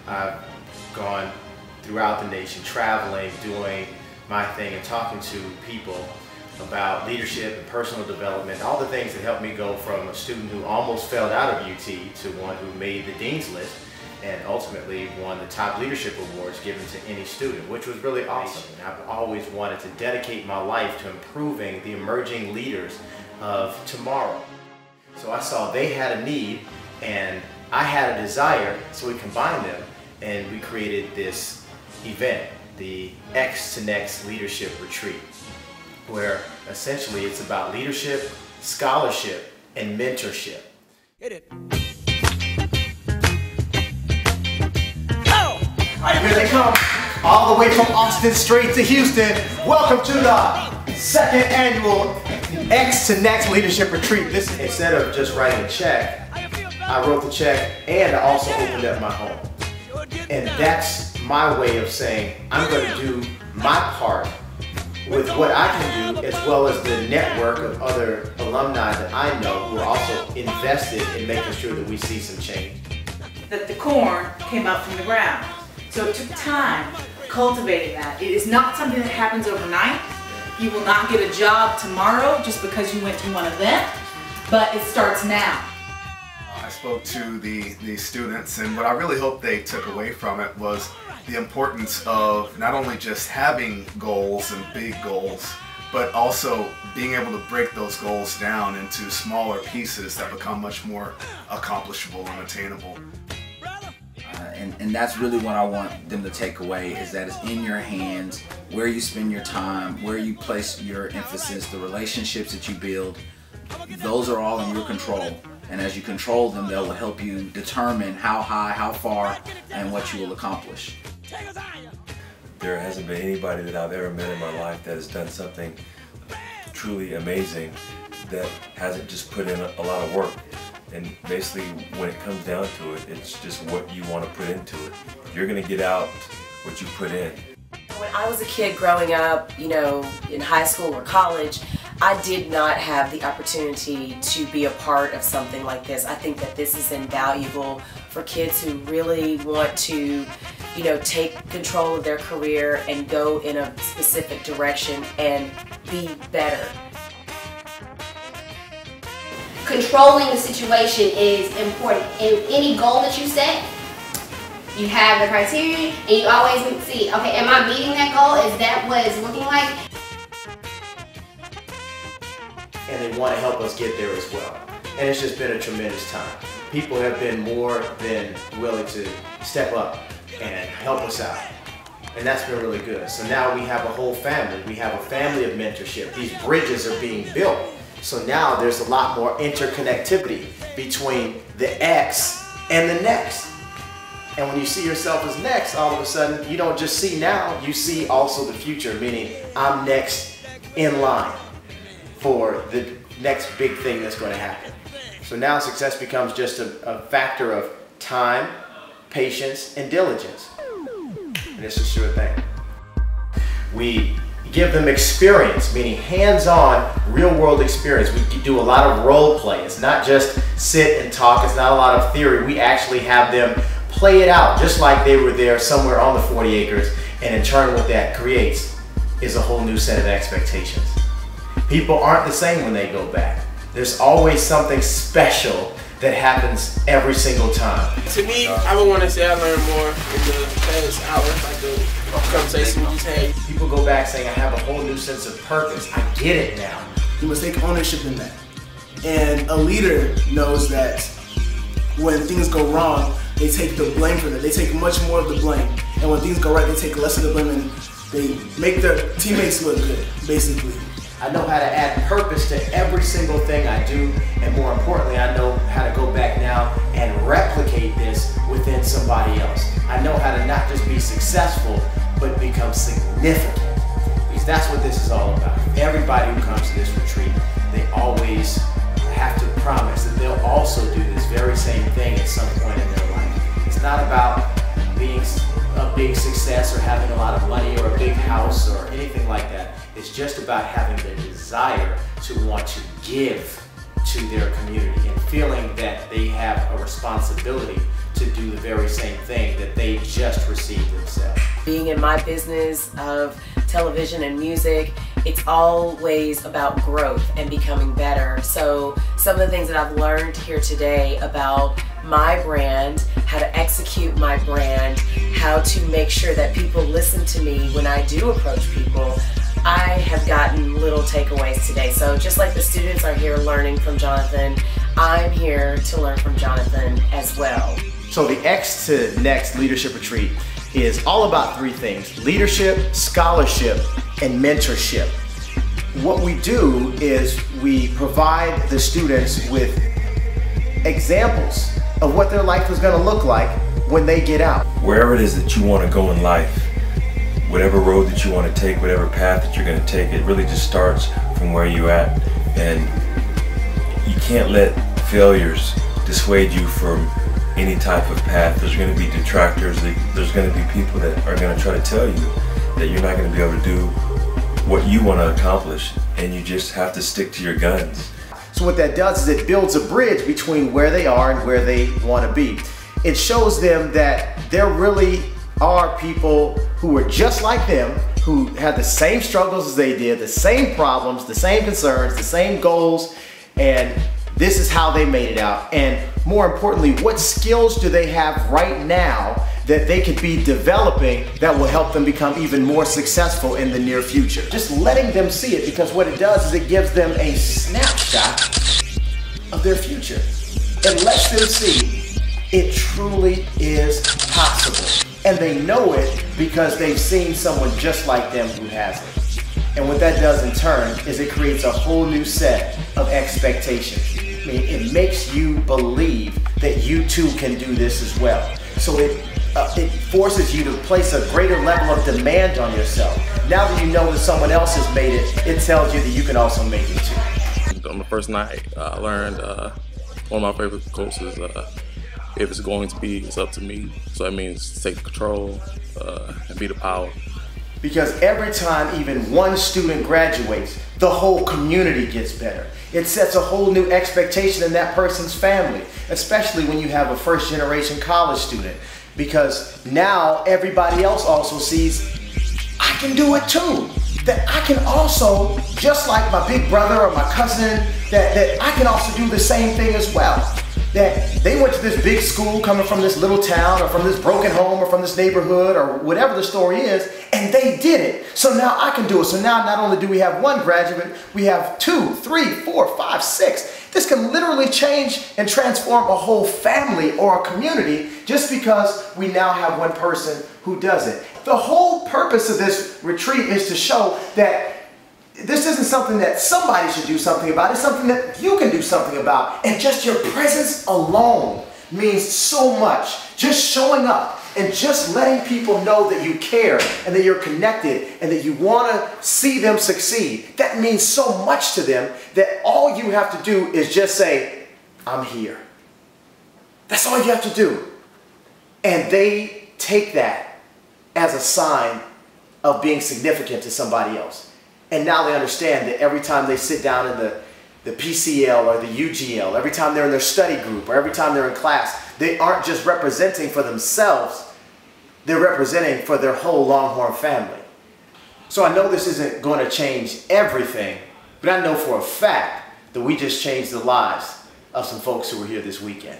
I've gone throughout the nation, traveling, doing my thing and talking to people about leadership and personal development, all the things that helped me go from a student who almost failed out of UT to one who made the Dean's List and ultimately won the top leadership awards given to any student, which was really awesome. And I've always wanted to dedicate my life to improving the emerging leaders of tomorrow. So I saw they had a need and I had a desire, so we combined them and we created this event, the X to Next Leadership Retreat, where essentially it's about leadership, scholarship, and mentorship. Hit it. Here they come, all the way from Austin straight to Houston. Welcome to the second annual X to Next Leadership Retreat. Instead of just writing a check, I wrote the check and I also opened up my home. And that's my way of saying I'm going to do my part with what I can do, as well as the network of other alumni that I know who are also invested in making sure that we see some change. That the corn came up from the ground. So it took time cultivating that. It is not something that happens overnight. You will not get a job tomorrow just because you went to one event, but it starts now. I spoke to the students, and what I really hope they took away from it was the importance of not only just having goals and big goals, but also being able to break those goals down into smaller pieces that become much more accomplishable and attainable. And that's really what I want them to take away, is that it's in your hands, where you spend your time, where you place your emphasis, the relationships that you build. Those are all in your control. And as you control them, they will help you determine how high, how far, and what you will accomplish. There hasn't been anybody that I've ever met in my life that has done something truly amazing that hasn't just put in a lot of work. And basically, when it comes down to it, it's just what you want to put into it. You're going to get out what you put in. When I was a kid growing up, you know, in high school or college, I did not have the opportunity to be a part of something like this. I think that this is invaluable for kids who really want to, you know, take control of their career and go in a specific direction and be better. Controlling the situation is important. In any goal that you set, you have the criteria and you always see, okay, am I meeting that goal? Is that what it's looking like? And they want to help us get there as well. And it's just been a tremendous time. People have been more than willing to step up and help us out. And that's been really good. So now we have a whole family. We have a family of mentorship. These bridges are being built. So now there's a lot more interconnectivity between the X and the next. And when you see yourself as next, all of a sudden, you don't just see now, you see also the future, meaning I'm next in line for the next big thing that's going to happen. So now success becomes just a factor of time, patience, and diligence. And it's a sure thing. We give them experience, meaning hands-on, real-world experience. We do a lot of role play. It's not just sit and talk. It's not a lot of theory. We actually have them play it out just like they were there somewhere on the 40 acres. And in turn, what that creates is a whole new set of expectations. People aren't the same when they go back. There's always something special that happens every single time. To me, I would want to say I learned more in the past hour, like the conversation we just had. People go back saying, I have a whole new sense of purpose. I get it now. You must take ownership in that. And a leader knows that when things go wrong, they take the blame for that. They take much more of the blame. And when things go right, they take less of the blame and they make their teammates look good, basically. I know how to add purpose to every single thing I do, and more importantly, I know how to go back now and replicate this within somebody else. I know how to not just be successful, but become significant. Because that's what this is all about. Everybody who comes to this retreat, they always have to promise that they'll also do this very same thing at some point in their life. It's not about being a big success or having a lot of money or a big house or anything like that. It's just about having the desire to want to give to their community and feeling that they have a responsibility to do the very same thing that they just received themselves. Being in my business of television and music, it's always about growth and becoming better. So some of the things that I've learned here today about my brand, how to execute my brand, how to make sure that people listen to me when I do approach people, I have gotten little takeaways today. So just like the students are here learning from Jonathan, I'm here to learn from Jonathan as well. So the X to Next Leadership Retreat is all about three things: leadership, scholarship, and mentorship. What we do is we provide the students with examples of what their life is going to look like when they get out. Wherever it is that you want to go in life, whatever road that you want to take, whatever path that you're going to take, it really just starts from where you're at. And you can't let failures dissuade you from any type of path. There's going to be detractors. There's going to be people that are going to try to tell you that you're not going to be able to do what you want to accomplish, and you just have to stick to your guns. So what that does is it builds a bridge between where they are and where they want to be. It shows them that there really are people who are just like them, who had the same struggles as they did, the same problems, the same concerns, the same goals, and this is how they made it out. And more importantly, what skills do they have right now that they could be developing that will help them become even more successful in the near future? Just letting them see it, because what it does is it gives them a snapshot of their future. It lets them see it truly is possible. And they know it because they've seen someone just like them who has it. And what that does in turn is it creates a whole new set of expectations. I mean, it makes you believe that you too can do this as well. So it forces you to place a greater level of demand on yourself. Now that you know that someone else has made it, it tells you that you can also make it too. On the first night, I learned one of my favorite quotes is, if it's going to be, it's up to me. So that means take control and be the power. Because every time even one student graduates, the whole community gets better. It sets a whole new expectation in that person's family, especially when you have a first-generation college student. Because now everybody else also sees, I can do it too. That I can also, just like my big brother or my cousin, that I can also do the same thing as well. That they went to this big school coming from this little town or from this broken home or from this neighborhood or whatever the story is, and they did it. So now I can do it. So now not only do we have one graduate, we have 2, 3, 4, 5, 6. This can literally change and transform a whole family or a community just because we now have one person who does it. The whole purpose of this retreat is to show that this isn't something that somebody should do something about. It's something that you can do something about. And just your presence alone means so much. Just showing up and just letting people know that you care and that you're connected and that you want to see them succeed. That means so much to them that all you have to do is just say, I'm here. That's all you have to do. And they take that as a sign of being significant to somebody else. And now they understand that every time they sit down in the PCL or the UGL, every time they're in their study group or every time they're in class, they aren't just representing for themselves, they're representing for their whole Longhorn family. So I know this isn't going to change everything, but I know for a fact that we just changed the lives of some folks who were here this weekend.